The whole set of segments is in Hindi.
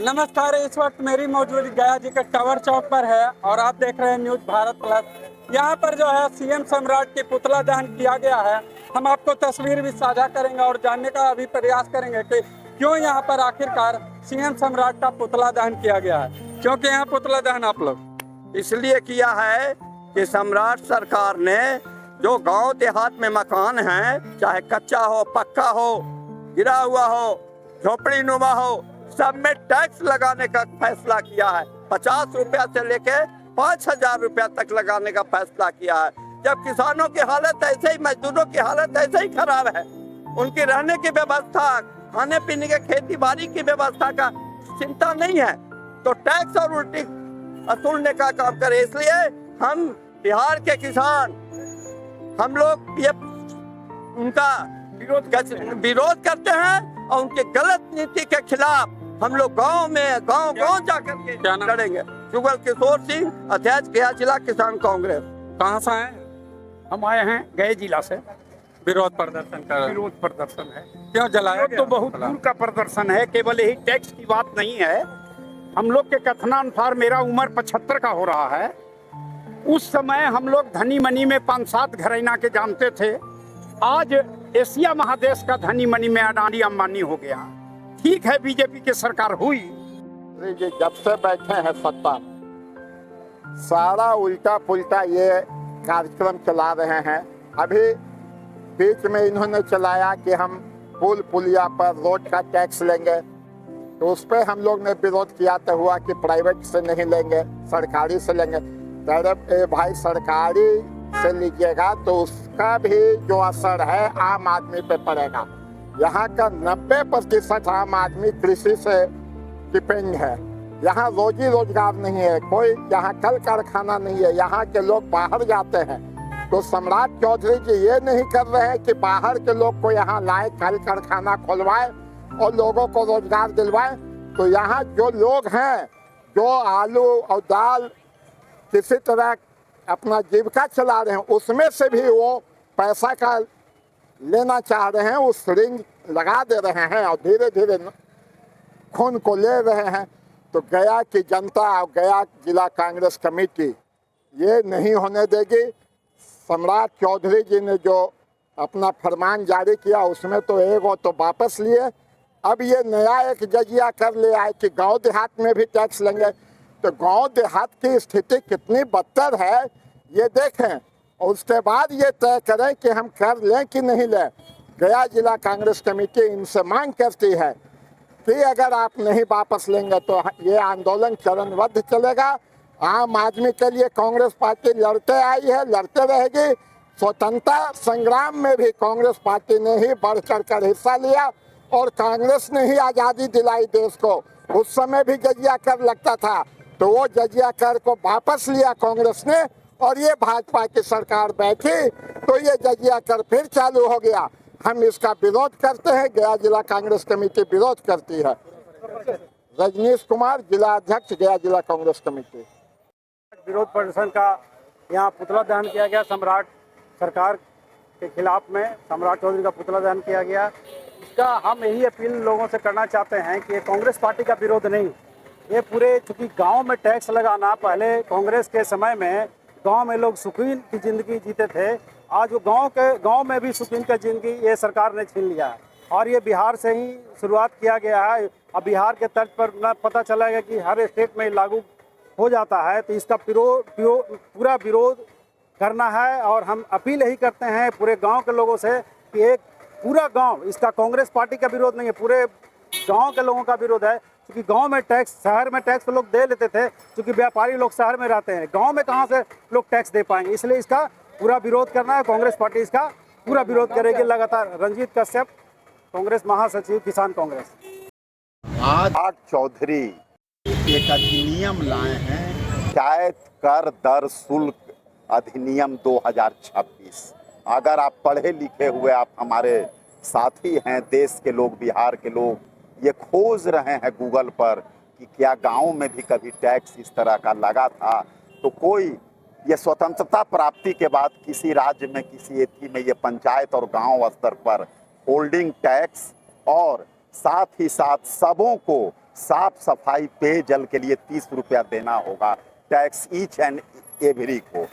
नमस्कार। इस वक्त मेरी मौजूदगी गया जी के टावर चौक पर है और आप देख रहे हैं न्यूज भारत प्लस। यहाँ पर जो है सीएम सम्राट की पुतला दहन किया गया है। हम आपको तस्वीर भी साझा करेंगे और जानने का अभी प्रयास करेंगे कि क्यों यहाँ पर आखिरकार सीएम सम्राट का पुतला दहन किया गया है। क्योंकि यहाँ पुतला दहन आप लोग इसलिए किया है कि सम्राट सरकार ने जो गांव देहात में मकान है, चाहे कच्चा हो, पक्का हो, गिरा हुआ हो, झोपड़ी नुमा हो, सब में टैक्स लगाने का फैसला किया है। 50 रुपया से लेके 5,000 रुपया तक लगाने का फैसला किया है। जब किसानों की हालत ऐसे ही, मजदूरों की हालत ऐसे ही खराब है, उनकी रहने की व्यवस्था, खाने पीने के, खेती बाड़ी की व्यवस्था का चिंता नहीं है, तो टैक्स और उल्टी वसूलने का काम करे। इसलिए हम बिहार के किसान, हम लोग ये उनका विरोध करते हैं और उनके गलत नीति के खिलाफ हम लोग गांव जाकर के लड़ेंगे। जुगल किशोर सिंह, अध्यक्ष गया जिला किसान कांग्रेस। कहाँ से आए? हम आए हैं गए जिला से। विरोध प्रदर्शन कर विरोध प्रदर्शन है। क्यों जलाया गया? तो बहुत दूर का प्रदर्शन है, केवल यही टैक्स की बात नहीं है। हम लोग के कथनानुसार मेरा उम्र 75 का हो रहा है। उस समय हम लोग धनी मनी में 5-7 घरैना के जानते थे। आज एशिया महादेश का धनी मनी में अडानी अंबानी हो गया। ठीक है, बीजेपी की सरकार हुई, जब से बैठे हैं सत्ता, सारा उल्टा पुल्टा ये कार्यक्रम चला रहे हैं। अभी बीच में इन्होंने चलाया कि हम पुल पुलिया पर रोड का टैक्स लेंगे, तो उस पर हम लोग ने विरोध किया तो हुआ कि प्राइवेट से नहीं लेंगे, सरकारी से लेंगे। अरे भाई, सरकारी से लीजिएगा तो उसका भी जो असर है आम आदमी पे पड़ेगा। यहाँ का 90% आम आदमी कृषि से डिपेंड है। यहाँ रोजी रोजगार नहीं है, कोई यहाँ कल कारखाना नहीं है, यहाँ के लोग बाहर जाते हैं। तो सम्राट चौधरी जी ये नहीं कर रहे हैं कि बाहर के लोग को यहाँ लाए, कल कारखाना खोलवाए और लोगों को रोजगार दिलवाए। तो यहाँ जो लोग हैं जो आलू और दाल किसी तरह अपना जीविका चला रहे हैं, उसमें से भी वो पैसा का लेना चाह रहे हैं, उस रिंग लगा दे रहे हैं और धीरे धीरे खून को ले रहे हैं। तो गया की जनता और गया जिला कांग्रेस कमेटी ये नहीं होने देगी। सम्राट चौधरी जी ने जो अपना फरमान जारी किया उसमें तो एक तो वापस लिए, अब ये नया एक जजिया कर ले आए कि गांव देहात में भी टैक्स लेंगे। तो गांव देहात की स्थिति कितनी बदतर है ये देखें और उसके बाद ये तय करें कि हम कर लें कि नहीं लें। गया जिला कांग्रेस कमेटी इनसे मांग करती है कि अगर आप नहीं वापस लेंगे तो ये आंदोलन चरणबद्ध चलेगा। आम आदमी के लिए कांग्रेस पार्टी लड़ते आई है, लड़ते रहेगी। स्वतंत्रता संग्राम में भी कांग्रेस पार्टी ने ही बढ़ चढ़ कर हिस्सा लिया और कांग्रेस ने ही आज़ादी दिलाई देश को। उस समय भी जजिया कर लगता था, तो वो जजिया कर को वापस लिया कांग्रेस ने और ये भाजपा की सरकार बैठी तो ये जजिया कर फिर चालू हो गया। हम इसका विरोध करते हैं, गया जिला कांग्रेस कमेटी विरोध करती है। रजनीश कुमार, जिला अध्यक्ष, गया जिला कांग्रेस कमेटी। विरोध प्रदर्शन का यहाँ पुतला दहन किया गया। सम्राट सरकार के खिलाफ में सम्राट चौधरी का पुतला दहन किया गया। इसका हम यही अपील लोगों से करना चाहते हैं कि ये कांग्रेस पार्टी का विरोध नहीं, ये पूरे, चूँकि गांव में टैक्स लगाना, पहले कांग्रेस के समय में गांव में लोग सुकून की ज़िंदगी जीते थे। आज वो गांव में भी सुकून की ज़िंदगी ये सरकार ने छीन लिया है और ये बिहार से ही शुरुआत किया गया है। अब बिहार के तर्ज पर न पता चलेगा कि हर स्टेट में लागू हो जाता है, तो इसका पूरा विरोध करना है। और हम अपील यही करते हैं पूरे गांव के लोगों से कि एक पूरा गांव, इसका कांग्रेस पार्टी का विरोध नहीं है, पूरे गांव के लोगों का विरोध है। क्योंकि गांव में टैक्स, शहर में टैक्स तो लोग दे लेते थे, क्योंकि व्यापारी लोग शहर में रहते हैं, गांव में कहां से लोग टैक्स दे पाएंगे। इसलिए इसका पूरा विरोध करना है। कांग्रेस पार्टी इसका पूरा विरोध करेगी लगातार। रंजीत कश्यप, कांग्रेस महासचिव, किसान कांग्रेस। आज चौधरी एक अधिनियम लाए हैं, पंचायत कर दर शुल्क अधिनियम 2026। अगर आप पढ़े लिखे हुए आप हमारे साथी हैं, देश के लोग, बिहार के लोग, ये खोज रहे हैं गूगल पर कि क्या गांव में भी कभी टैक्स इस तरह का लगा था, तो कोई ये स्वतंत्रता प्राप्ति के बाद किसी राज्य में, किसी एथी में ये पंचायत और गांव स्तर पर होल्डिंग टैक्स और साथ ही साथ सबों को साफ सफाई पेयजल के लिए 30 रुपया देना होगा टैक्स ईच एंड एवरी को।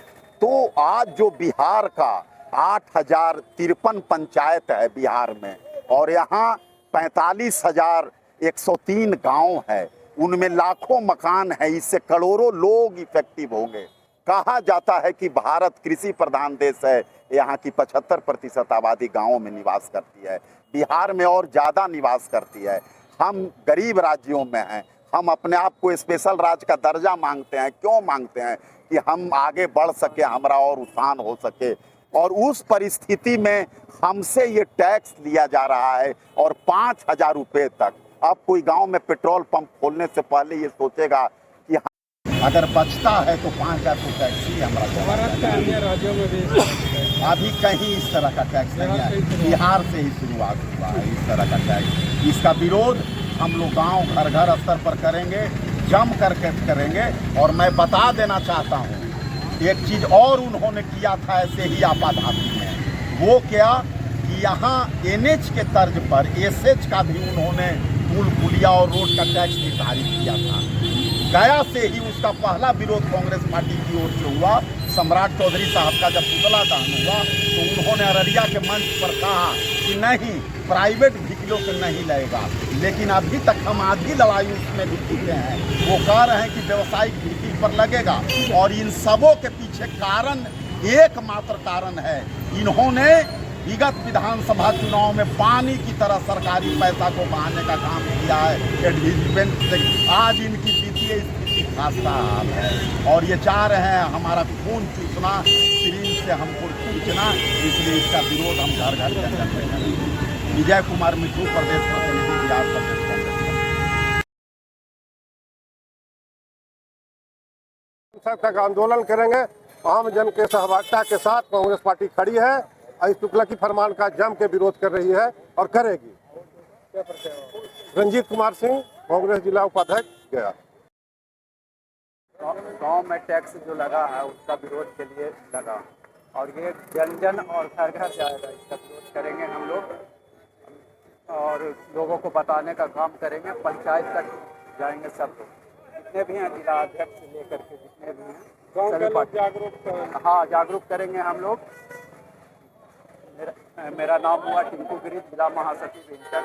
तो आज जो बिहार का 8,053 पंचायत है बिहार में, और यहाँ 45,103 गांव है, उनमें लाखों मकान है, इससे करोड़ों लोग इफेक्टिव होंगे। कहा जाता है कि भारत कृषि प्रधान देश है, यहाँ की 75% आबादी गाँवों में निवास करती है, बिहार में और ज़्यादा निवास करती है। हम गरीब राज्यों में हैं, हम अपने आप को स्पेशल राज्य का दर्जा मांगते हैं। क्यों मांगते हैं? कि हम आगे बढ़ सके, हमारा और उत्थान हो सके। और उस परिस्थिति में हमसे ये टैक्स लिया जा रहा है, और 5,000 रुपये तक। अब कोई गांव में पेट्रोल पंप खोलने से पहले ये सोचेगा कि अगर बचता है तो 5,000 तो टैक्स ही हमारा। अन्य राज्यों में भी अभी कहीं इस तरह का टैक्स नहीं है, बिहार से ही शुरुआत हुआ है इस तरह का टैक्स। इसका विरोध हम लोग गांव घर घर स्तर पर करेंगे, जम करके करेंगे। और मैं बता देना चाहता हूं, एक चीज़ और उन्होंने किया था ऐसे ही आपाधापी में, वो क्या कि यहाँ NH के तर्ज पर SH का भी उन्होंने पुल पुलिया और रोड का टैक्स निर्धारित किया था। गया से ही उसका पहला विरोध कांग्रेस पार्टी की ओर से हुआ। सम्राट चौधरी साहब का जब पुतला दहन हुआ तो उन्होंने अररिया के मंच पर कहा कि नहीं, प्राइवेट व्हीकलों से नहीं लगेगा। लेकिन अभी तक हम आधी लड़ाई उसमें भी जीते हैं। वो कह रहे हैं कि व्यावसायिक व्हीकल पर लगेगा, और इन सबों के पीछे कारण, एकमात्र कारण है, इन्होंने विगत विधानसभा चुनाव में पानी की तरह सरकारी पैसा को बहाने का काम किया है एडवर्टाइजमेंट से। आज इनकी वित्तीय स्थिति खासा हाल है, और ये चाह रहे हैं हमारा खून चूसना, शरीर से हमको खींचना। इसलिए इसका विरोध हम घर घर के अंदर में करेंगे। विजय कुमार मिट्टू, प्रदेश प्रतिनिधि, बिहार प्रदेश कांग्रेस। तक आंदोलन करेंगे। आम जन के सहभागिता के साथ कांग्रेस पार्टी खड़ी है, अजीत तुगलकी फरमान का जम के विरोध कर रही है और करेगी। रंजीत कुमार सिंह, कांग्रेस जिला उपाध्यक्ष, गया। गांव में टैक्स जो लगा है उसका विरोध के लिए लगा, और ये जन जन और घर घर जाएगा। इसका विरोध करेंगे हम लोग, और लोगों को बताने का काम करेंगे। पंचायत तक जाएंगे सब लोग, जितने भी हैं, जिला अध्यक्ष से लेकर के जितने भी हैं, गाँव के लोग जागरूक। हाँ, जागरूक करेंगे हम लोग। मेरा नाम हुआ टिंकू गिरी, जिला महासचिव इंटर।